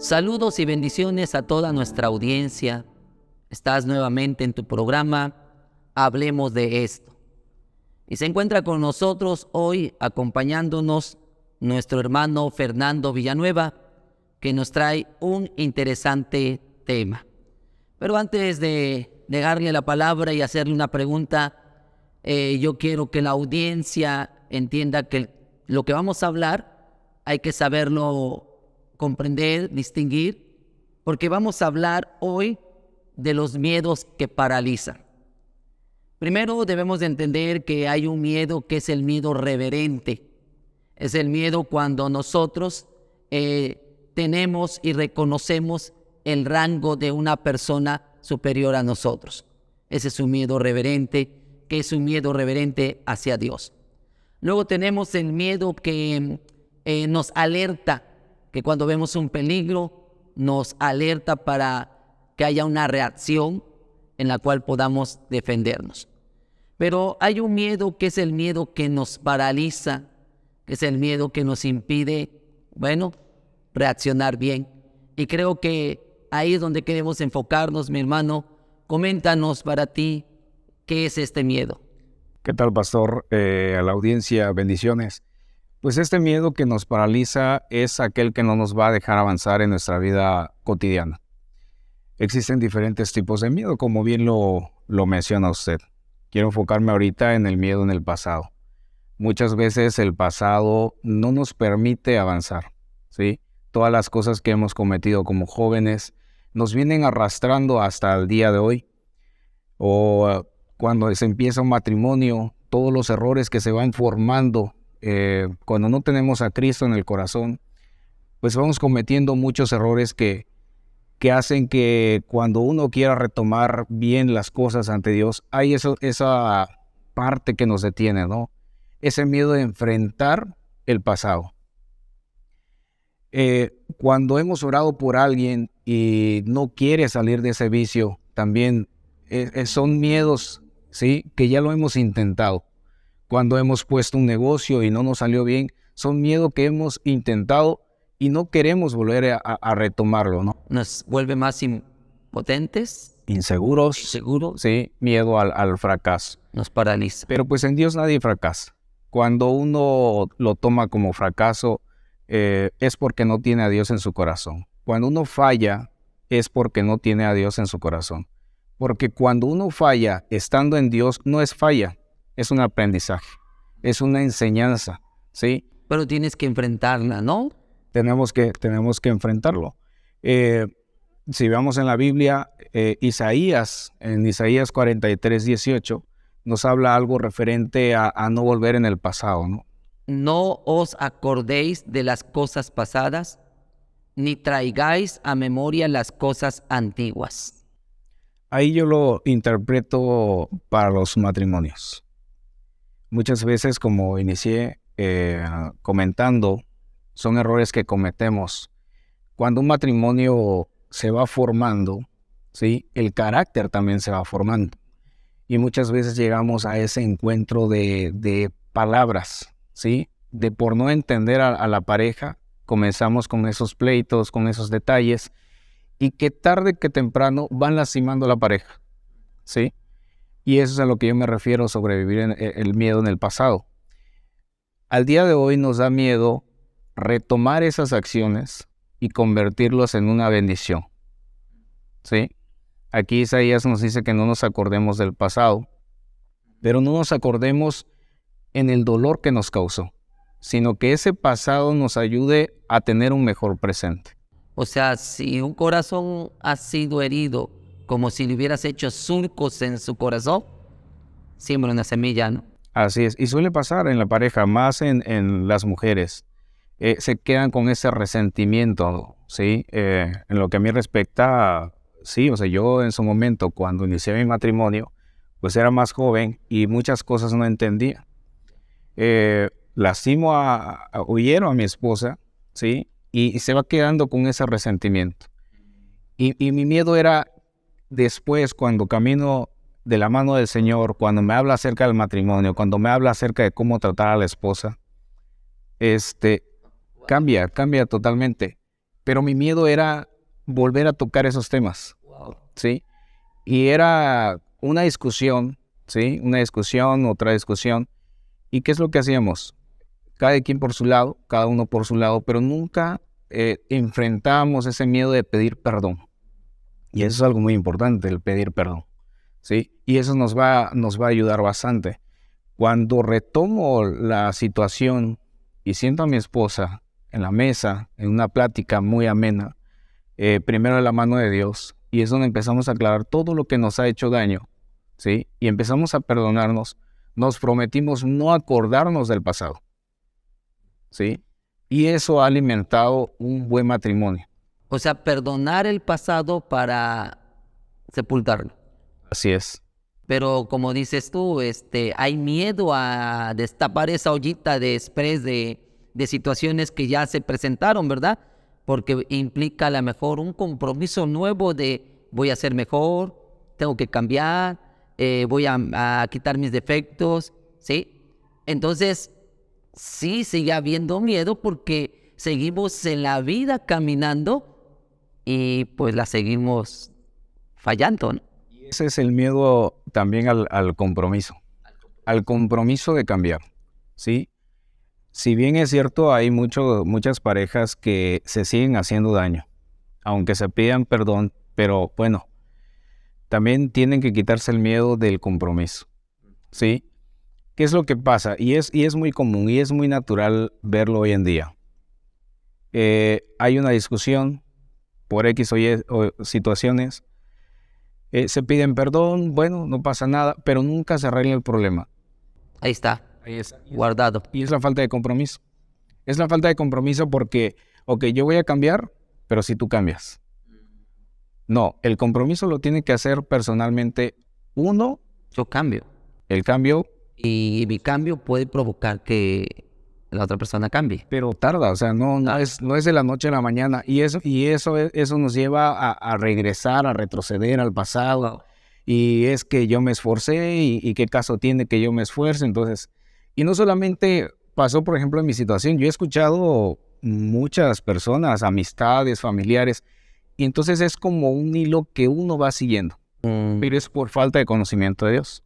Saludos y bendiciones a toda nuestra audiencia. Estás nuevamente en tu programa Hablemos de esto. Y se encuentra con nosotros hoy acompañándonos nuestro hermano Fernando Villanueva, que nos trae un interesante tema. Pero antes de darle la palabra y hacerle una pregunta, yo quiero que la audiencia entienda que lo que vamos a hablar hay que saberlo comprender, distinguir, porque vamos a hablar hoy de los miedos que paralizan. Primero debemos de entender que hay un miedo que es el miedo reverente. Es el miedo cuando nosotros tenemos y reconocemos el rango de una persona superior a nosotros. Ese es un miedo reverente, que es un miedo reverente hacia Dios. Luego tenemos el miedo que nos alerta, que cuando vemos un peligro nos alerta para que haya una reacción en la cual podamos defendernos. Pero hay un miedo que es el miedo que nos paraliza, que es el miedo que nos impide, reaccionar bien. Y creo que ahí es donde queremos enfocarnos, mi hermano. Coméntanos para ti, ¿qué es este miedo? ¿Qué tal, pastor? A la audiencia, bendiciones. Pues este miedo que nos paraliza es aquel que no nos va a dejar avanzar en nuestra vida cotidiana. Existen diferentes tipos de miedo, como bien lo menciona usted. Quiero enfocarme ahorita en el miedo en el pasado. Muchas veces el pasado no nos permite avanzar, ¿sí? Todas las cosas que hemos cometido como jóvenes nos vienen arrastrando hasta el día de hoy. O cuando se empieza un matrimonio, todos los errores que se van formando, cuando no tenemos a Cristo en el corazón, pues vamos cometiendo muchos errores que hacen que cuando uno quiera retomar bien las cosas ante Dios, hay esa parte que nos detiene, ¿no? Ese miedo de enfrentar el pasado. Cuando hemos orado por alguien y no quiere salir de ese vicio, también son miedos, ¿sí?, que ya lo hemos intentado. Cuando hemos puesto un negocio y no nos salió bien, son miedos que hemos intentado y no queremos volver a retomarlo, ¿no? Nos vuelve más impotentes, Inseguros, sí, miedo al fracaso. nos paraliza. Pero pues en Dios nadie fracasa. Cuando uno lo toma como fracaso, es porque no tiene a Dios en su corazón. Cuando uno falla, es porque no tiene a Dios en su corazón. Porque cuando uno falla estando en Dios, no es falla, es un aprendizaje, es una enseñanza, ¿sí? Pero tienes que enfrentarla, ¿no? Tenemos que enfrentarlo. Si vemos en la Biblia, en Isaías 43:18, nos habla algo referente a no volver en el pasado, ¿no? No os acordéis de las cosas pasadas, ni traigáis a memoria las cosas antiguas. Ahí yo lo interpreto para los matrimonios. Muchas veces, como inicié comentando, son errores que cometemos. Cuando un matrimonio se va formando, ¿sí?, el carácter también se va formando. Y muchas veces llegamos a ese encuentro de palabras, ¿sí? De por no entender a la pareja, comenzamos con esos pleitos, con esos detalles, y que tarde que temprano van lastimando a la pareja, ¿sí? Y eso es a lo que yo me refiero, sobrevivir el miedo en el pasado. Al día de hoy nos da miedo retomar esas acciones y convertirlos en una bendición, ¿sí? Aquí Isaías nos dice que no nos acordemos del pasado, pero no nos acordemos en el dolor que nos causó, sino que ese pasado nos ayude a tener un mejor presente. O sea, si un corazón ha sido herido, como si le hubieras hecho surcos en su corazón, siembra una semilla, ¿no? Así es, y suele pasar en la pareja, más en las mujeres. Se quedan con ese resentimiento, ¿sí? En lo que a mí respecta, sí, o sea, yo en su momento, cuando inicié mi matrimonio, pues era más joven y muchas cosas no entendía. Hiero a mi esposa, ¿sí? Y se va quedando con ese resentimiento. Y mi miedo era después, cuando camino de la mano del Señor, cuando me habla acerca del matrimonio, cuando me habla acerca de cómo tratar a la esposa, cambia totalmente. pero mi miedo era volver a tocar esos temas, Wow. ¿sí? Y era una discusión, ¿sí? Una discusión, otra discusión. ¿Y qué es lo que hacíamos? Cada quien por su lado, cada uno por su lado, pero nunca enfrentábamos ese miedo de pedir perdón. Y eso es algo muy importante, el pedir perdón, ¿sí? Y eso nos va a ayudar bastante. Cuando retomo la situación y siento a mi esposa en la mesa, en una plática muy amena, primero de la mano de Dios, y es donde empezamos a aclarar todo lo que nos ha hecho daño, ¿sí? Y empezamos a perdonarnos, nos prometimos no acordarnos del pasado, ¿sí? Y eso ha alimentado un buen matrimonio. O sea, perdonar el pasado para sepultarlo. Así es. Pero como dices tú, hay miedo a destapar esa ollita de express de situaciones que ya se presentaron, ¿verdad? Porque implica a lo mejor un compromiso nuevo de voy a ser mejor, tengo que cambiar, voy a quitar mis defectos, ¿sí? Entonces, sí sigue habiendo miedo porque seguimos en la vida caminando y pues la seguimos fallando, ¿no? Y ese es el miedo también al compromiso de cambiar, ¿sí? Si bien es cierto, hay muchas parejas que se siguen haciendo daño, aunque se pidan perdón, pero bueno, también tienen que quitarse el miedo del compromiso, ¿sí? ¿Qué es lo que pasa? Y es muy común y es muy natural verlo hoy en día. Hay una discusión por X o situaciones, se piden perdón, bueno, no pasa nada, pero nunca se arregla el problema. Ahí está, Ahí es. guardado. Y es la falta de compromiso. Es la falta de compromiso porque, ok, yo voy a cambiar, pero si tú cambias. No, el compromiso lo tiene que hacer personalmente uno, Yo cambio. el cambio, Y mi cambio puede provocar que la otra persona cambie. pero tarda, o sea, no es de la noche a la mañana. Y eso nos lleva a regresar, a retroceder al pasado. Wow. Y es que yo me esforcé y qué caso tiene que yo me esfuerce. Entonces, y no solamente pasó, por ejemplo, en mi situación, yo he escuchado muchas personas, amistades, familiares, y entonces es como un hilo que uno va siguiendo, pero es por falta de conocimiento de Dios,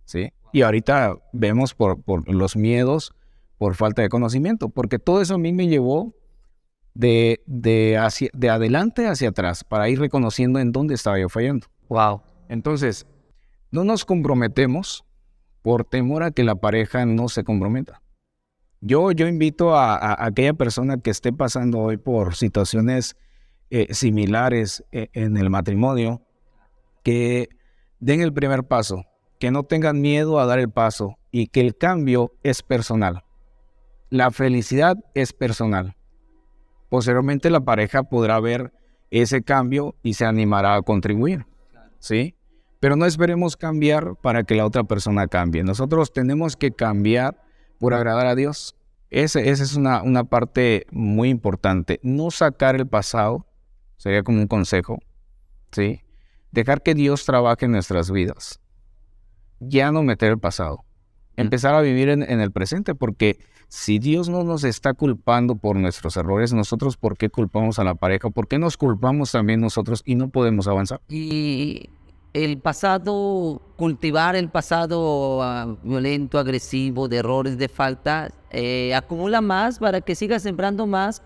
¿sí? Y ahorita vemos por los miedos, por falta de conocimiento, porque todo eso a mí me llevó de adelante hacia atrás, para ir reconociendo en dónde estaba yo fallando. Wow. Entonces, no nos comprometemos por temor a que la pareja no se comprometa. Yo invito a aquella persona que esté pasando hoy por situaciones similares en el matrimonio, que den el primer paso, que no tengan miedo a dar el paso y que el cambio es personal. La felicidad es personal. Posteriormente la pareja podrá ver ese cambio y se animará a contribuir, ¿sí? Pero no esperemos cambiar para que la otra persona cambie. Nosotros tenemos que cambiar por agradar a Dios. Esa es una parte muy importante. No sacar el pasado, sería como un consejo, ¿sí? Dejar que Dios trabaje en nuestras vidas. Ya no meter el pasado. Empezar a vivir en el presente, porque si Dios no nos está culpando por nuestros errores, nosotros ¿por qué culpamos a la pareja? ¿Por qué nos culpamos también nosotros y no podemos avanzar? Y el pasado, cultivar el pasado violento, agresivo, de errores, de falta, acumula más para que sigas sembrando más.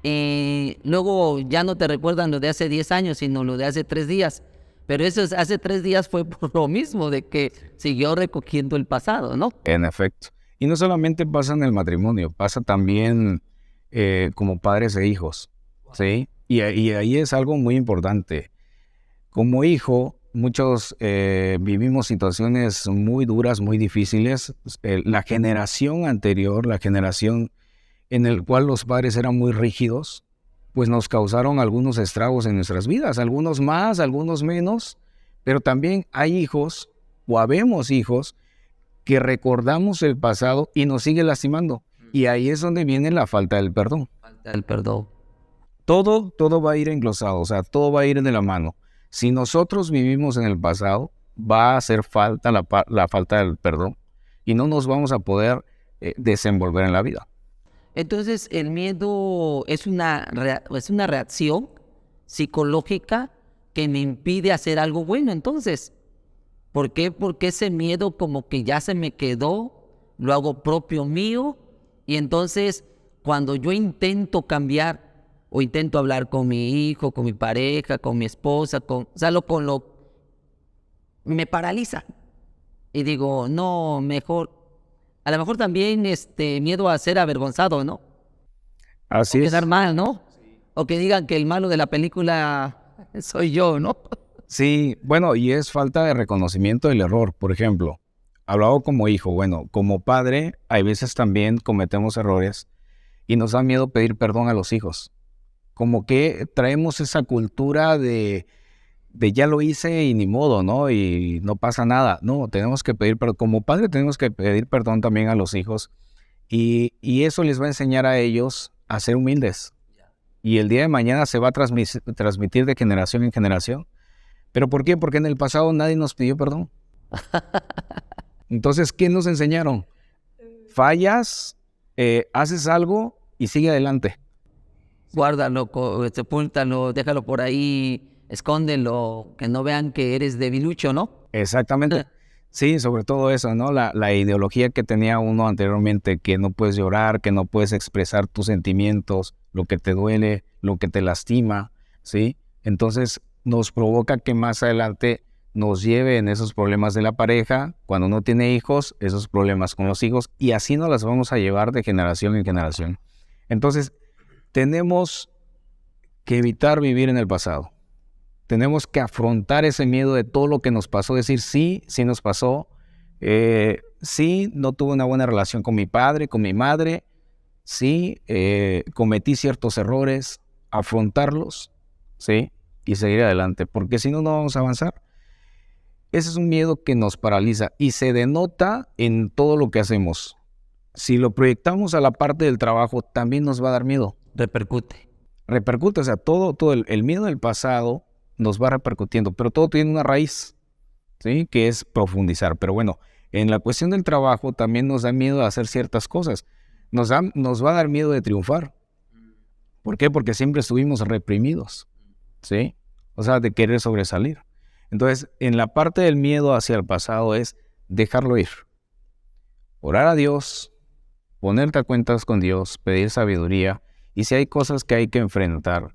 Luego ya no te recuerdan lo de hace 10 años, sino lo de hace 3 días. Pero eso hace 3 días fue por lo mismo, de que siguió recogiendo el pasado, ¿no? En efecto. Y no solamente pasa en el matrimonio, pasa también como padres e hijos, ¿sí? Y ahí es algo muy importante. Como hijo, muchos vivimos situaciones muy duras, muy difíciles. La generación anterior, la generación en la cual los padres eran muy rígidos, pues nos causaron algunos estragos en nuestras vidas, algunos más, algunos menos, pero también hay hijos, o habemos hijos, que recordamos el pasado y nos sigue lastimando. Y ahí es donde viene la falta del perdón. Falta el perdón. Todo va a ir englosado, o sea, todo va a ir de la mano. Si nosotros vivimos en el pasado, va a hacer falta la falta del perdón y no nos vamos a poder desenvolver en la vida. Entonces el miedo es es una reacción psicológica que me impide hacer algo bueno. Entonces, ¿por qué? Porque ese miedo como que ya se me quedó, lo hago propio mío, y entonces cuando yo intento cambiar o intento hablar con mi hijo, con mi pareja, con mi esposa, me paraliza. Y digo, no, mejor, a lo mejor también miedo a ser avergonzado, ¿no? O Así es. quedar mal, ¿no? O que digan que el malo de la película soy yo, ¿no? Sí, bueno, y es falta de reconocimiento del error. Por ejemplo, hablado como hijo, bueno, como padre, hay veces también cometemos errores y nos da miedo pedir perdón a los hijos. Como que traemos esa cultura de ya lo hice y ni modo, ¿no? Y no pasa nada. No, tenemos que pedir perdón. Como padre tenemos que pedir perdón también a los hijos y eso les va a enseñar a ellos a ser humildes. Y el día de mañana se va a transmitir de generación en generación. ¿Pero por qué? Porque en el pasado nadie nos pidió perdón. Entonces, ¿qué nos enseñaron? Fallas, haces algo y sigue adelante. Guárdalo, sepúltalo, déjalo por ahí, escóndelo, que no vean que eres debilucho, ¿no? Exactamente. Sí, sobre todo eso, ¿no? La ideología que tenía uno anteriormente, que no puedes llorar, que no puedes expresar tus sentimientos, lo que te duele, lo que te lastima, ¿sí? Entonces nos provoca que más adelante nos lleve en esos problemas de la pareja, cuando uno tiene hijos, esos problemas con los hijos, y así nos las vamos a llevar de generación en generación. Entonces, tenemos que evitar vivir en el pasado. Tenemos que afrontar ese miedo de todo lo que nos pasó, decir sí, sí nos pasó, sí, no tuve una buena relación con mi padre, con mi madre, sí, cometí ciertos errores, afrontarlos, sí, y seguir adelante, porque si no, no vamos a avanzar. Ese es un miedo que nos paraliza y se denota en todo lo que hacemos. Si lo proyectamos a la parte del trabajo, también nos va a dar miedo. Repercute. Repercute, o sea, todo el miedo del pasado nos va repercutiendo, pero todo tiene una raíz, ¿sí? Que es profundizar. Pero bueno, en la cuestión del trabajo también nos da miedo de hacer ciertas cosas. Nos va a dar miedo de triunfar. ¿Por qué? Porque siempre estuvimos reprimidos, ¿sí? O sea, de querer sobresalir. Entonces, en la parte del miedo hacia el pasado es dejarlo ir. Orar a Dios, ponerte a cuentas con Dios, pedir sabiduría. Y si hay cosas que hay que enfrentar,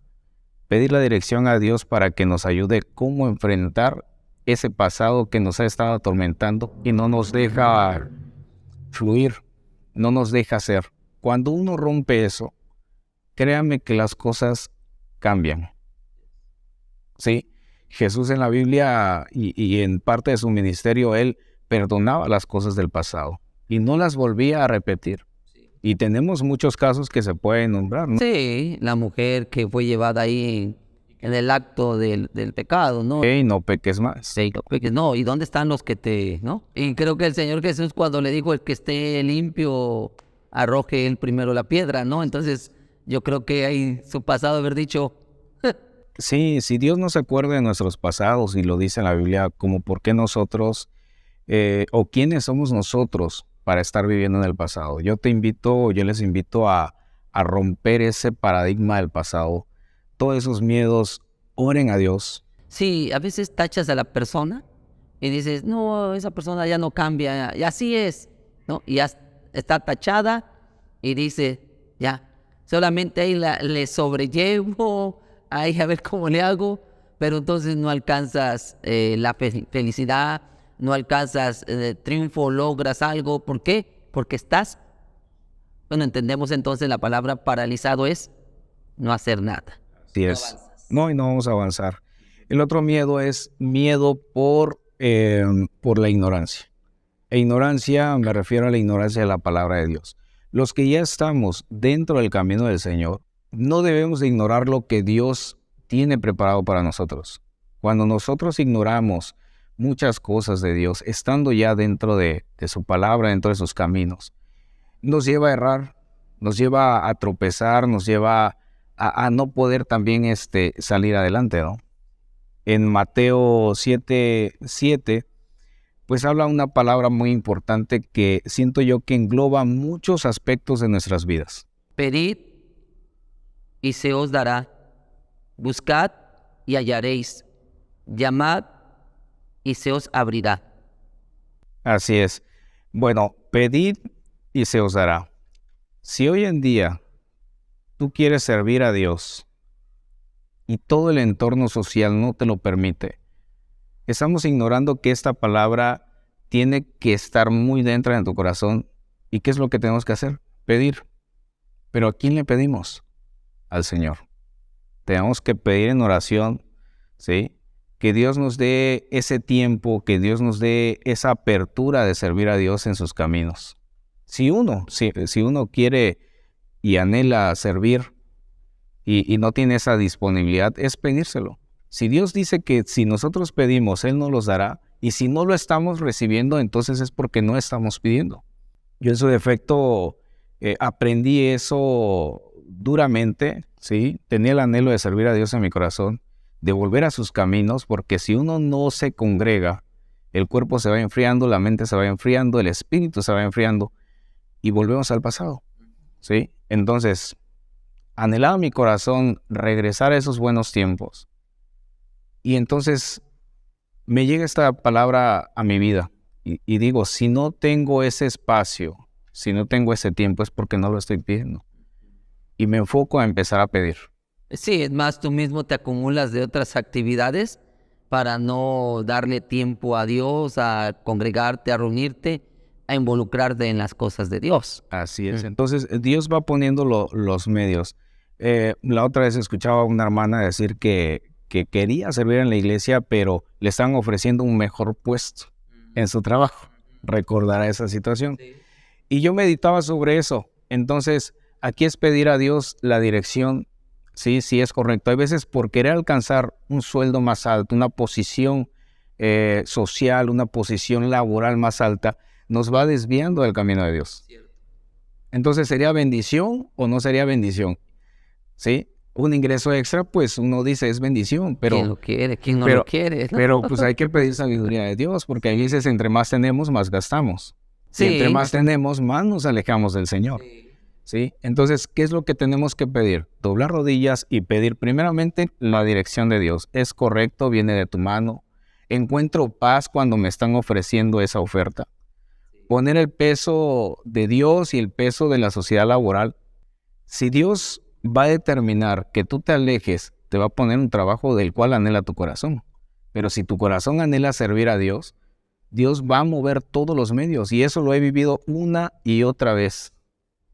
pedir la dirección a Dios para que nos ayude cómo enfrentar ese pasado que nos ha estado atormentando y no nos deja fluir, no nos deja ser. Cuando uno rompe eso, créanme que las cosas cambian. ¿Sí? Jesús en la Biblia y en parte de su ministerio, él perdonaba las cosas del pasado y no las volvía a repetir. Y tenemos muchos casos que se pueden nombrar, ¿no? Sí, la mujer que fue llevada ahí en el acto del pecado, ¿no? Hey, no peques más. Sí, no peques, no, ¿y dónde están los que no? Y creo que el Señor Jesús cuando le dijo el que esté limpio, arroje él primero la piedra, ¿no? Entonces yo creo que ahí su pasado haber dicho, Sí, si Dios no se acuerda de nuestros pasados y lo dice en la Biblia, como por qué nosotros, o quiénes somos nosotros para estar viviendo en el pasado. Yo les invito a romper ese paradigma del pasado. Todos esos miedos, oren a Dios. sí, a veces tachas a la persona y dices, no, esa persona ya no cambia, y así es, ¿no? Y ya está tachada y dice, ya, solamente ahí le sobrellevo, ahí a ver cómo le hago, pero entonces no alcanzas la felicidad, no alcanzas triunfo, logras algo. ¿Por qué? Porque bueno, entendemos entonces la palabra paralizado es no hacer nada. Así No es. avanzas. No, y no vamos a avanzar. El otro miedo es miedo por la ignorancia. E ignorancia, me refiero a la ignorancia de la palabra de Dios. Los que ya estamos dentro del camino del Señor, no debemos de ignorar lo que Dios tiene preparado para nosotros. Cuando nosotros ignoramos muchas cosas de Dios, estando ya dentro de su palabra, dentro de sus caminos, nos lleva a errar, nos lleva a tropezar, nos lleva a no poder también salir adelante, ¿no? En Mateo 7:7, pues habla una palabra muy importante que siento yo que engloba muchos aspectos de nuestras vidas. Pedid y se os dará. Buscad y hallaréis. Llamad y se os abrirá. Así es. Bueno, pedid y se os dará. Si hoy en día tú quieres servir a Dios y todo el entorno social no te lo permite, estamos ignorando que esta palabra tiene que estar muy dentro de tu corazón. ¿Y qué es lo que tenemos que hacer? Pedir. ¿Pero a quién le pedimos? Al Señor. Tenemos que pedir en oración, ¿sí? Que Dios nos dé ese tiempo, que Dios nos dé esa apertura de servir a Dios en sus caminos. Si uno quiere y anhela servir y no tiene esa disponibilidad, es pedírselo. Si Dios dice que si nosotros pedimos, Él nos los dará, y si no lo estamos recibiendo, entonces es porque no estamos pidiendo. Yo en su defecto aprendí eso duramente, ¿sí? Tenía el anhelo de servir a Dios en mi corazón, de volver a sus caminos, porque si uno no se congrega, el cuerpo se va enfriando, la mente se va enfriando, el espíritu se va enfriando, y volvemos al pasado, ¿sí? Entonces, anhelaba mi corazón regresar a esos buenos tiempos. Y entonces me llega esta palabra a mi vida y digo, si no tengo ese espacio, si no tengo ese tiempo, es porque no lo estoy pidiendo. Y me enfoco a empezar a pedir. Sí, es más, tú mismo te acumulas de otras actividades para no darle tiempo a Dios, a congregarte, a reunirte, a involucrarte en las cosas de Dios. Así es. Entonces, Dios va poniendo los medios. La otra vez escuchaba a una hermana decir que quería servir en la iglesia, pero le están ofreciendo un mejor puesto en su trabajo. Recordará esa situación. Sí. Y yo meditaba sobre eso. Entonces, aquí es pedir a Dios la dirección. Sí, sí es correcto. Hay veces por querer alcanzar un sueldo más alto, una posición social, una posición laboral más alta, nos va desviando del camino de Dios. Cierto. Entonces, ¿sería bendición o no sería bendición? ¿Sí? Un ingreso extra, pues uno dice es bendición, pero... ¿Quién lo quiere? ¿Quién no lo quiere? ¿No? Pero pues hay que pedir sabiduría de Dios, porque hay veces entre más tenemos, más gastamos. Sí. Y entre más tenemos, más nos alejamos del Señor. Sí. ¿Sí? Entonces, ¿qué es lo que tenemos que pedir? Doblar rodillas y pedir primeramente la dirección de Dios. ¿Es correcto? ¿Viene de tu mano? ¿Encuentro paz cuando me están ofreciendo esa oferta? Poner el peso de Dios y el peso de la sociedad laboral. Si Dios va a determinar que tú te alejes, te va a poner un trabajo del cual anhela tu corazón. Pero si tu corazón anhela servir a Dios, Dios va a mover todos los medios. Y eso lo he vivido una y otra vez.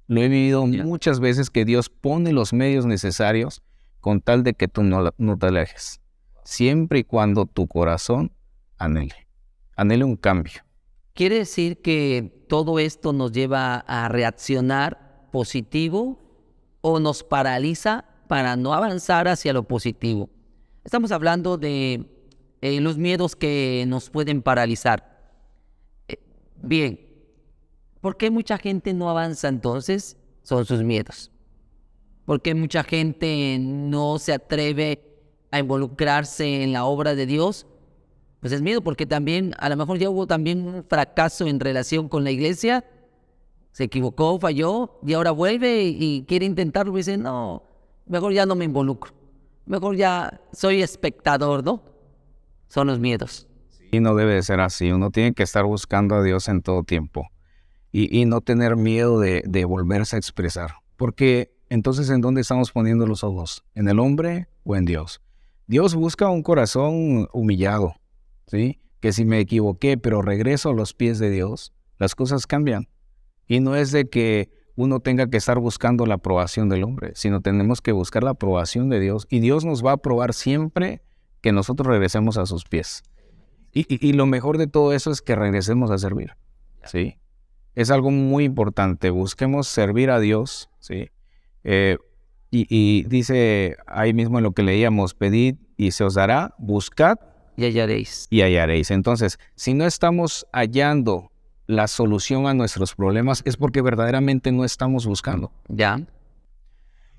Lo he vivido muchas veces, que Dios pone los medios necesarios con tal de que tú no te alejes. Siempre y cuando tu corazón anhele un cambio. ¿Quiere decir que todo esto nos lleva a reaccionar positivo o nos paraliza para no avanzar hacia lo positivo? Estamos hablando de los miedos que nos pueden paralizar. Bien, ¿por qué mucha gente no avanza entonces? Son sus miedos. ¿Por qué mucha gente no se atreve a involucrarse en la obra de Dios? Pues es miedo, porque también, a lo mejor ya hubo también un fracaso en relación con la iglesia, se equivocó, falló, y ahora vuelve y quiere intentarlo y dice, no, mejor ya no me involucro, mejor ya soy espectador, ¿no? Son los miedos. Y no debe de ser así, uno tiene que estar buscando a Dios en todo tiempo y no tener miedo de volverse a expresar, porque entonces ¿en dónde estamos poniendo los ojos? ¿En el hombre o en Dios? Dios busca un corazón humillado, ¿sí? Que si me equivoqué, pero regreso a los pies de Dios, las cosas cambian. Y no es de que uno tenga que estar buscando la aprobación del hombre, sino tenemos que buscar la aprobación de Dios. Y Dios nos va a aprobar siempre que nosotros regresemos a sus pies. Y lo mejor de todo eso es que regresemos a servir, ¿sí? Es algo muy importante. Busquemos servir a Dios, ¿sí? Y dice ahí mismo en lo que leíamos, pedid y se os dará, buscad y hallaréis. Y hallaréis. Entonces, si no estamos hallando la solución a nuestros problemas, es porque verdaderamente no estamos buscando. Ya.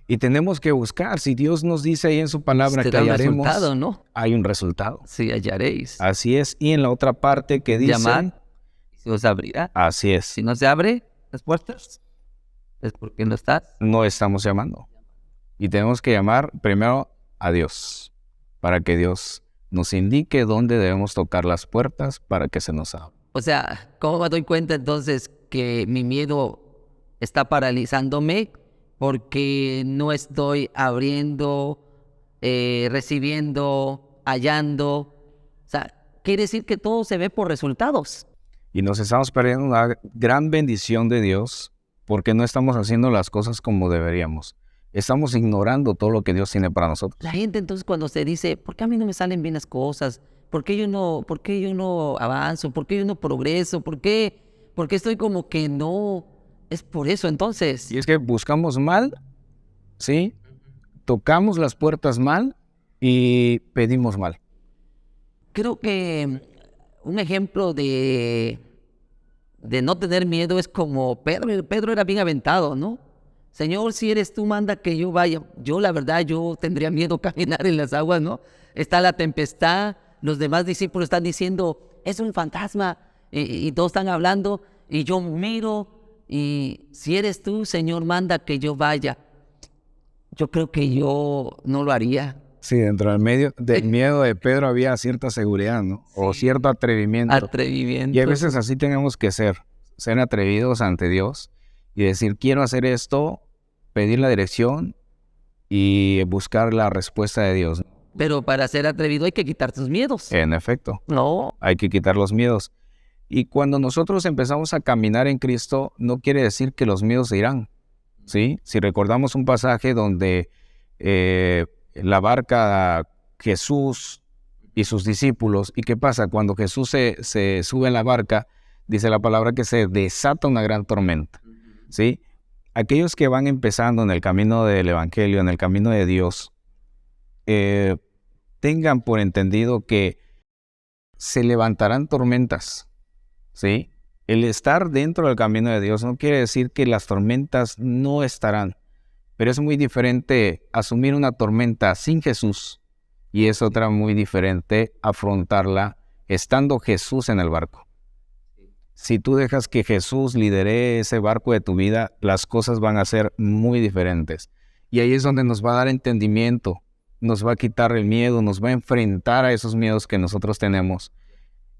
Y tenemos que buscar. Si Dios nos dice ahí en su palabra que hallaremos, resultado, ¿no? Hay un resultado. Sí, hallaréis. Así es. Y en la otra parte que dice... Llamad y se os abrirá. Así es. Si no se abre las puertas, es porque no estás. No estamos llamando. Y tenemos que llamar primero a Dios, para que Dios nos indique dónde debemos tocar las puertas para que se nos abra. O sea, ¿cómo me doy cuenta entonces que mi miedo está paralizándome? Porque no estoy abriendo, recibiendo, hallando. O sea, quiere decir que todo se ve por resultados. Y nos estamos perdiendo una gran bendición de Dios porque no estamos haciendo las cosas como deberíamos. Estamos ignorando todo lo que Dios tiene para nosotros. La gente entonces cuando se dice, ¿por qué a mí no me salen bien las cosas? ¿Por qué yo no avanzo? ¿Por qué yo no progreso? ¿Por qué estoy como que no? Es por eso entonces. Y es que buscamos mal, ¿sí? Tocamos las puertas mal y pedimos mal. Creo que un ejemplo de no tener miedo es como Pedro. Pedro era bien aventado, ¿no? Señor, si eres tú, manda que yo vaya. Yo, la verdad, yo tendría miedo caminar en las aguas, ¿no? Está la tempestad, los demás discípulos están diciendo, es un fantasma, y todos están hablando, y yo miro, y si eres tú, Señor, manda que yo vaya. Yo creo que yo no lo haría. Sí, dentro del miedo de Pedro había cierta seguridad, ¿no? O cierto atrevimiento. Atrevimiento. Y a veces así tenemos que ser atrevidos ante Dios y decir, quiero hacer esto, pedir la dirección y buscar la respuesta de Dios. Pero para ser atrevido hay que quitar tus miedos. En efecto, No. hay que quitar los miedos. Y cuando nosotros empezamos a caminar en Cristo, no quiere decir que los miedos se irán, ¿sí? Si recordamos un pasaje donde la barca, Jesús y sus discípulos, ¿y qué pasa? Cuando Jesús se sube en la barca, dice la palabra que se desata una gran tormenta, ¿sí? Aquellos que van empezando en el camino del Evangelio, en el camino de Dios, tengan por entendido que se levantarán tormentas, ¿sí? El estar dentro del camino de Dios no quiere decir que las tormentas no estarán, pero es muy diferente asumir una tormenta sin Jesús y es otra muy diferente afrontarla estando Jesús en el barco. Si tú dejas que Jesús lidere ese barco de tu vida, las cosas van a ser muy diferentes. Y ahí es donde nos va a dar entendimiento, nos va a quitar el miedo, nos va a enfrentar a esos miedos que nosotros tenemos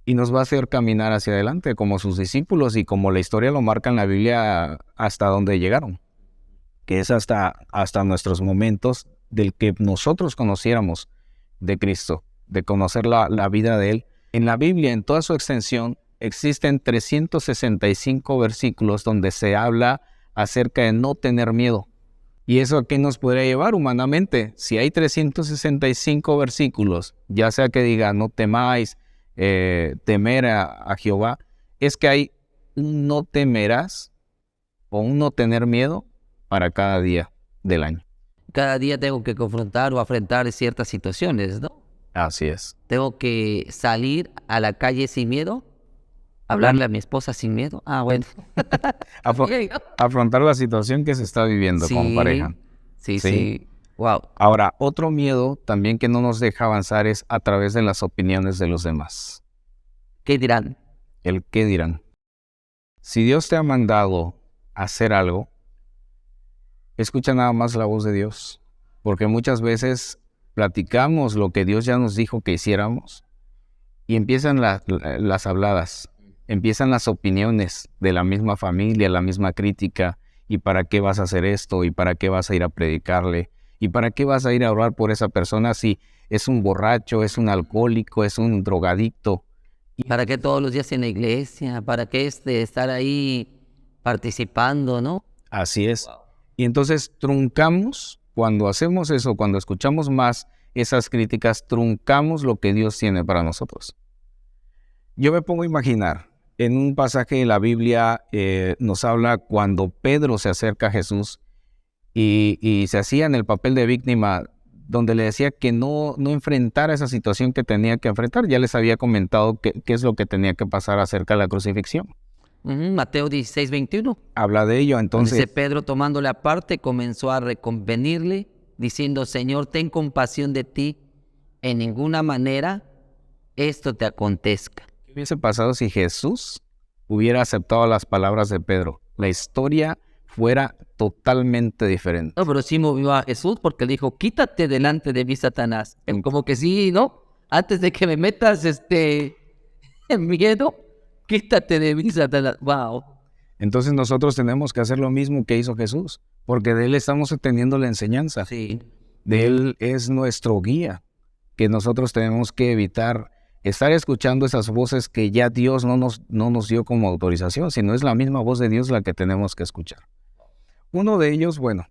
y nos va a hacer caminar hacia adelante como sus discípulos y como la historia lo marca en la Biblia hasta donde llegaron, que es hasta nuestros momentos del que nosotros conociéramos de Cristo, de conocer la vida de Él. En la Biblia, en toda su extensión, existen 365 versículos donde se habla acerca de no tener miedo. ¿Y eso a qué nos podría llevar humanamente? Si hay 365 versículos, ya sea que diga no temáis, temer a Jehová, es que hay un no temerás o un no tener miedo para cada día del año. Cada día tengo que confrontar o afrontar ciertas situaciones, ¿no? Así es. Tengo que salir a la calle sin miedo, hablarle a mi esposa sin miedo. Ah, bueno. Afrontar la situación que se está viviendo como pareja. Sí. Wow. Ahora, otro miedo también que no nos deja avanzar es a través de las opiniones de los demás. ¿Qué dirán? El qué dirán. Si Dios te ha mandado a hacer algo, escucha nada más la voz de Dios, porque muchas veces platicamos lo que Dios ya nos dijo que hiciéramos y empiezan las habladas, empiezan las opiniones de la misma familia, la misma crítica, y para qué vas a hacer esto, y para qué vas a ir a predicarle, y para qué vas a ir a orar por esa persona si es un borracho, es un alcohólico, es un drogadicto. ¿Para qué todos los días en la iglesia? ¿Para qué estar ahí participando, no? Así es. Y entonces truncamos, cuando hacemos eso, cuando escuchamos más esas críticas, truncamos lo que Dios tiene para nosotros. Yo me pongo a imaginar, en un pasaje de la Biblia nos habla cuando Pedro se acerca a Jesús y se hacía en el papel de víctima, donde le decía que no enfrentara esa situación que tenía que enfrentar. Ya les había comentado qué es lo que tenía que pasar acerca de la crucifixión. Mateo 16:21. Habla de ello, entonces. Dice Pedro, tomándole aparte, comenzó a reconvenirle, diciendo, Señor, ten compasión de ti, en ninguna manera esto te acontezca. ¿Qué hubiese pasado si Jesús hubiera aceptado las palabras de Pedro? La historia fuera totalmente diferente. No, pero sí movió a Jesús porque le dijo, quítate delante de mí, Satanás. Como que sí, ¿no? Antes de que me metas en miedo, quítate de mí, Satanás. Wow. Entonces nosotros tenemos que hacer lo mismo que hizo Jesús, porque de Él estamos obteniendo la enseñanza. Sí. De Él es nuestro guía, que nosotros tenemos que evitar estar escuchando esas voces que ya Dios no nos dio como autorización, sino es la misma voz de Dios la que tenemos que escuchar. Uno de ellos, bueno,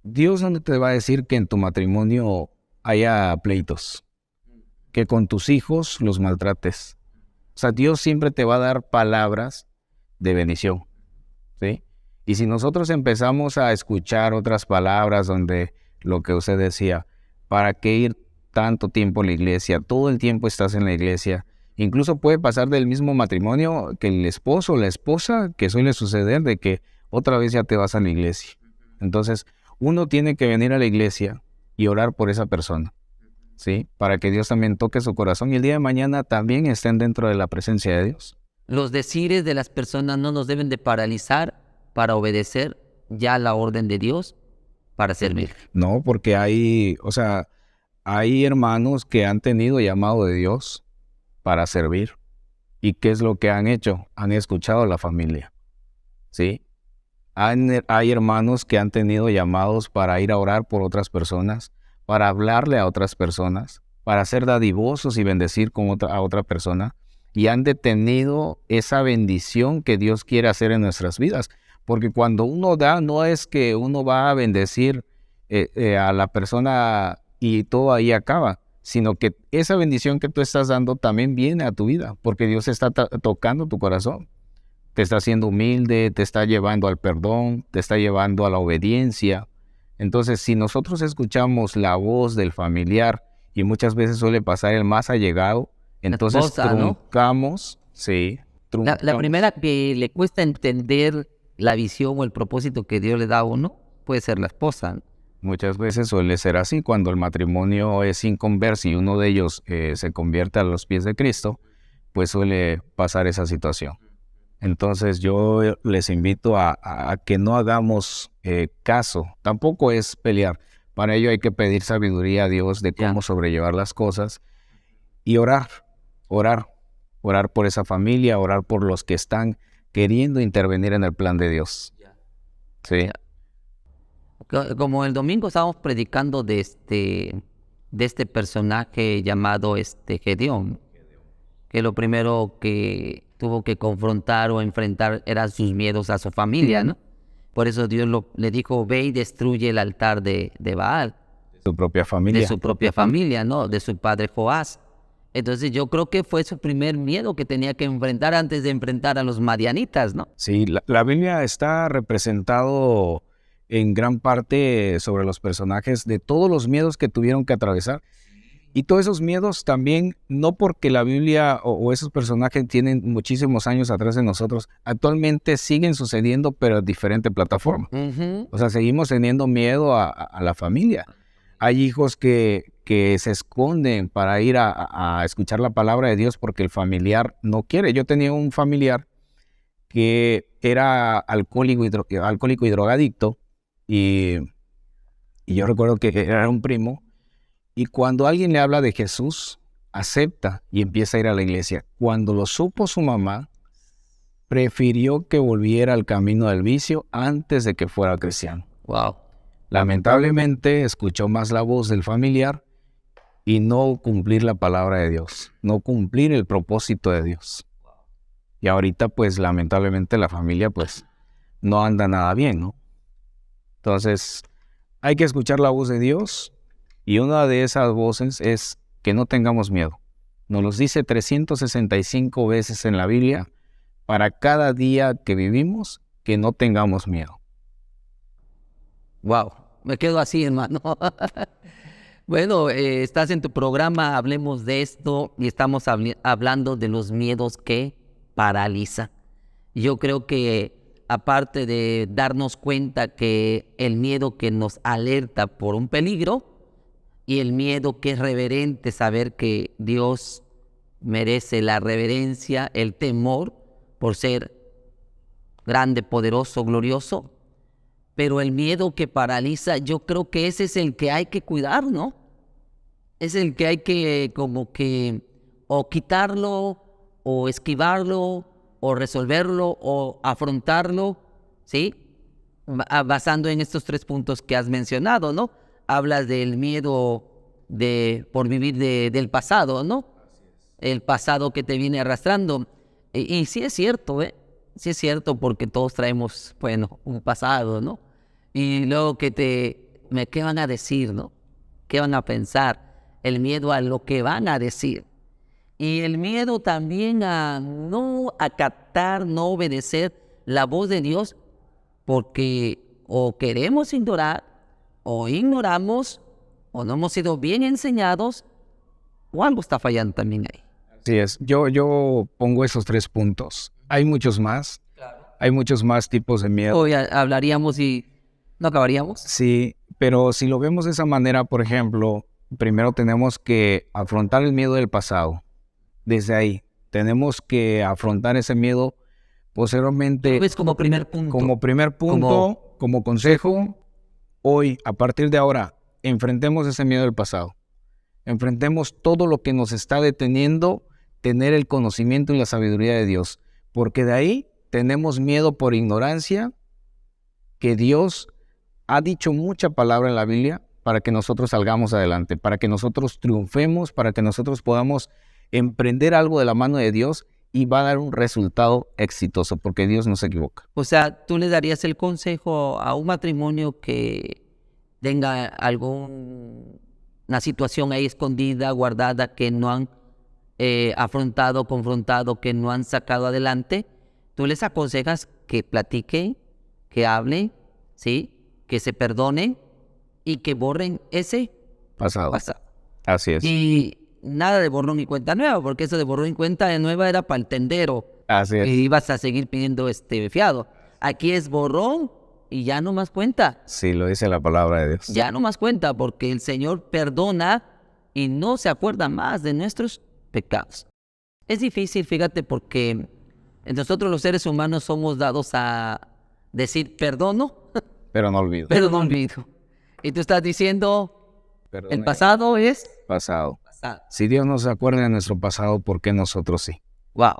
Dios no te va a decir que en tu matrimonio haya pleitos, que con tus hijos los maltrates. O sea, Dios siempre te va a dar palabras de bendición, ¿sí? Y si nosotros empezamos a escuchar otras palabras donde lo que usted decía, ¿para qué ir tanto tiempo a la iglesia? Todo el tiempo estás en la iglesia. Incluso puede pasar del mismo matrimonio que el esposo o la esposa, que suele suceder de que otra vez ya te vas a la iglesia. Entonces, uno tiene que venir a la iglesia y orar por esa persona, ¿sí? Para que Dios también toque su corazón y el día de mañana también estén dentro de la presencia de Dios. Los decires de las personas no nos deben de paralizar para obedecer ya la orden de Dios para servir. No, porque hay hermanos que han tenido llamado de Dios para servir. ¿Y qué es lo que han hecho? Han escuchado a la familia, ¿sí? Hay hermanos que han tenido llamados para ir a orar por otras personas, para hablarle a otras personas, para ser dadivosos y bendecir a otra persona, y han detenido esa bendición que Dios quiere hacer en nuestras vidas. Porque cuando uno da, no es que uno va a bendecir a la persona y todo ahí acaba, sino que esa bendición que tú estás dando también viene a tu vida, porque Dios está tocando tu corazón. Te está haciendo humilde, te está llevando al perdón, te está llevando a la obediencia. Entonces, si nosotros escuchamos la voz del familiar, y muchas veces suele pasar el más allegado, entonces esposa, truncamos, ¿no? Sí. Truncamos. La primera que le cuesta entender la visión o el propósito que Dios le da a uno puede ser la esposa. Muchas veces suele ser así, cuando el matrimonio es inconverso y uno de ellos se convierte a los pies de Cristo, pues suele pasar esa situación. Entonces yo les invito a que no hagamos caso, tampoco es pelear. Para ello hay que pedir sabiduría a Dios de cómo sobrellevar las cosas y orar por esa familia, orar por los que están queriendo intervenir en el plan de Dios. Sí. Como el domingo estábamos predicando de este personaje llamado Gedeón, que lo primero que tuvo que confrontar o enfrentar eran sus miedos a su familia, ¿no? Por eso Dios le dijo, ve y destruye el altar de Baal. De su propia familia. De su propia familia, ¿no? De su padre Joás. Entonces yo creo que fue su primer miedo que tenía que enfrentar antes de enfrentar a los madianitas, ¿no? Sí, la Biblia está representado en gran parte sobre los personajes de todos los miedos que tuvieron que atravesar. Y todos esos miedos también, no porque la Biblia o esos personajes tienen muchísimos años atrás de nosotros, actualmente siguen sucediendo, pero en diferente plataforma. O sea, seguimos teniendo miedo a la familia. Hay hijos que se esconden para ir a escuchar la palabra de Dios porque el familiar no quiere. Yo tenía un familiar que era alcohólico y drogadicto, y yo recuerdo que era un primo, y cuando alguien le habla de Jesús, acepta y empieza a ir a la iglesia. Cuando lo supo su mamá, prefirió que volviera al camino del vicio antes de que fuera cristiano. Wow. Lamentablemente escuchó más la voz del familiar y no cumplir la palabra de Dios, no cumplir el propósito de Dios. Y ahorita pues lamentablemente la familia pues no anda nada bien, ¿no? Entonces hay que escuchar la voz de Dios, y una de esas voces es que no tengamos miedo. Nos los dice 365 veces en la Biblia, para cada día que vivimos, que no tengamos miedo. Wow, me quedo así, hermano. Bueno, estás en tu programa, hablemos de esto, y estamos hablando de los miedos que paralizan. Yo creo que aparte de darnos cuenta que el miedo que nos alerta por un peligro y el miedo que es reverente, saber que Dios merece la reverencia, el temor por ser grande, poderoso, glorioso, pero el miedo que paraliza, yo creo que ese es el que hay que cuidar, ¿no? Es el que hay que como que o quitarlo, o esquivarlo, o resolverlo, o afrontarlo, ¿sí? Basando en estos 3 puntos que has mencionado, ¿no? Hablas del miedo por vivir del pasado, ¿no? El pasado que te viene arrastrando. Y sí es cierto, ¿eh? Sí es cierto, porque todos traemos, bueno, un pasado, ¿no? Y luego ¿qué van a decir, no? ¿Qué van a pensar? El miedo a lo que van a decir. Y el miedo también a no acatar, no obedecer la voz de Dios, porque o queremos ignorar, o ignoramos, o no hemos sido bien enseñados, o algo está fallando también ahí. Así es. Yo pongo esos 3 puntos. Hay muchos más. Claro. Hay muchos más tipos de miedo. Hoy hablaríamos y no acabaríamos. Sí, pero si lo vemos de esa manera, por ejemplo, primero tenemos que afrontar el miedo del pasado. Desde ahí, tenemos que afrontar ese miedo. Posteriormente, Es como primer punto. como consejo, hoy, a partir de ahora, enfrentemos ese miedo del pasado. Enfrentemos todo lo que nos está deteniendo, tener el conocimiento y la sabiduría de Dios. Porque de ahí tenemos miedo por ignorancia, que Dios ha dicho mucha palabra en la Biblia para que nosotros salgamos adelante, para que nosotros triunfemos, para que nosotros podamos emprender algo de la mano de Dios y va a dar un resultado exitoso, porque Dios no se equivoca. O sea, ¿tú le darías el consejo a un matrimonio que tenga alguna situación ahí escondida, guardada, que no han afrontado, confrontado, que no han sacado adelante? ¿Tú les aconsejas que platiquen, que hablen, ¿sí? Que se perdonen y que borren ese Pasado. pasado? Así es. Y nada de borrón y cuenta nueva, porque eso de borrón y cuenta nueva era para el tendero. Así es. Y ibas a seguir pidiendo fiado. Aquí es borrón y ya no más cuenta. Sí, lo dice la palabra de Dios. Ya no más cuenta, porque el Señor perdona y no se acuerda más de nuestros pecados. Es difícil, fíjate, porque nosotros los seres humanos somos dados a decir perdono, Pero no olvido. pero no olvido. Y tú estás diciendo, Perdone. el pasado es Pasado. pasado. Si Dios no se acuerda de nuestro pasado, ¿por qué nosotros sí? Wow.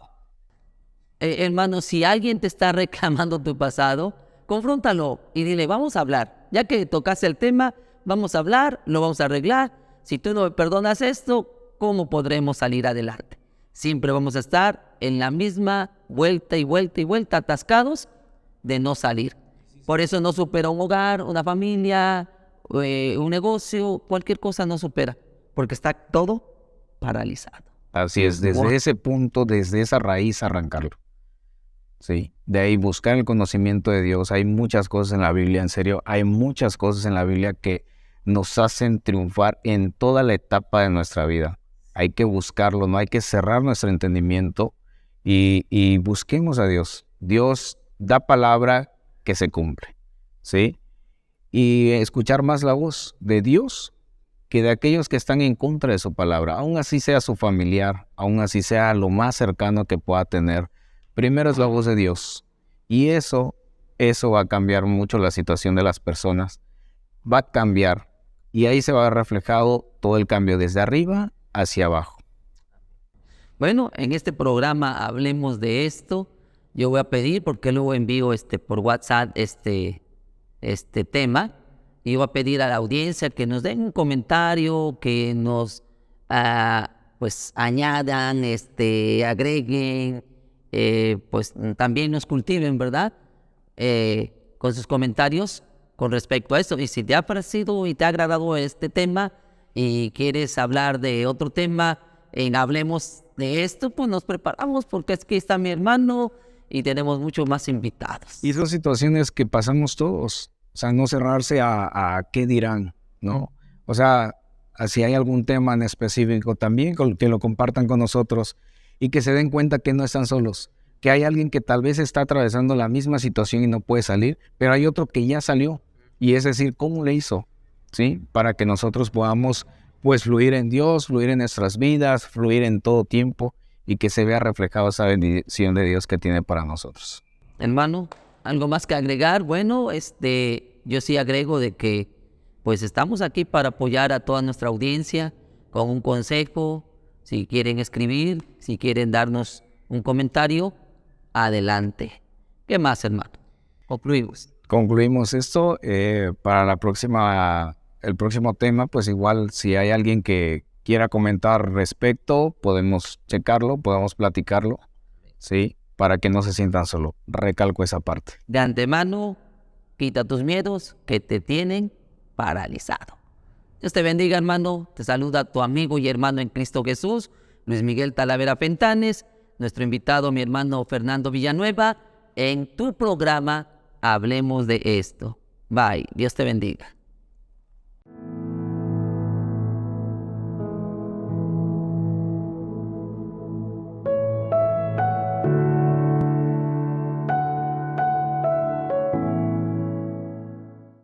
Hermano, si alguien te está reclamando tu pasado, confróntalo y dile, vamos a hablar. Ya que tocaste el tema, vamos a hablar, lo vamos a arreglar. Si tú no me perdonas esto, ¿cómo podremos salir adelante? Siempre vamos a estar en la misma vuelta y vuelta y vuelta, atascados de no salir. Por eso no supera un hogar, una familia, un negocio, cualquier cosa no supera, porque está todo paralizado. Así es, desde ese punto, desde esa raíz arrancarlo. Sí, de ahí buscar el conocimiento de Dios. Hay muchas cosas en la Biblia, en serio, hay muchas cosas en la Biblia que nos hacen triunfar en toda la etapa de nuestra vida. Hay que buscarlo, no hay que cerrar nuestro entendimiento y busquemos a Dios. Dios da palabra que se cumple, ¿sí? Y escuchar más la voz de Dios que de aquellos que están en contra de su palabra, aun así sea su familiar, aun así sea lo más cercano que pueda tener. Primero es la voz de Dios, y eso va a cambiar mucho la situación de las personas, va a cambiar, y ahí se va a ver reflejado todo el cambio desde arriba hacia abajo. Bueno, en este programa hablemos de esto. Yo voy a pedir, porque luego envío por WhatsApp este tema, y voy a pedir a la audiencia que nos den un comentario, que nos pues añadan, agreguen, pues también nos cultiven, ¿verdad? Con sus comentarios con respecto a esto. Y si te ha parecido y te ha agradado este tema y quieres hablar de otro tema, hablemos de esto, pues nos preparamos, porque es que está mi hermano y tenemos muchos más invitados. Y son situaciones que pasamos todos, o sea, no cerrarse a qué dirán, ¿no? O sea, si hay algún tema en específico también, que lo compartan con nosotros y que se den cuenta que no están solos, que hay alguien que tal vez está atravesando la misma situación y no puede salir, pero hay otro que ya salió, y es decir, ¿cómo le hizo? ¿Sí? Para que nosotros podamos pues fluir en Dios, fluir en nuestras vidas, fluir en todo tiempo y que se vea reflejado esa bendición de Dios que tiene para nosotros. Hermano, ¿Algo más que agregar? Bueno, yo sí agrego de que pues estamos aquí para apoyar a toda nuestra audiencia con un consejo. Si quieren escribir, si quieren darnos un comentario, adelante. ¿Qué más, hermano? Concluimos. Concluimos esto. Para el próximo tema, pues igual si hay alguien que quiera comentar respecto, podemos checarlo, podemos platicarlo, ¿sí? Para que no se sientan solo. Recalco esa parte. De antemano, quita tus miedos que te tienen paralizado. Dios te bendiga, hermano. Te saluda tu amigo y hermano en Cristo Jesús, Luis Miguel Talavera Fentanes, nuestro invitado, mi hermano Fernando Villanueva, en tu programa Hablemos de Esto. Bye. Dios te bendiga.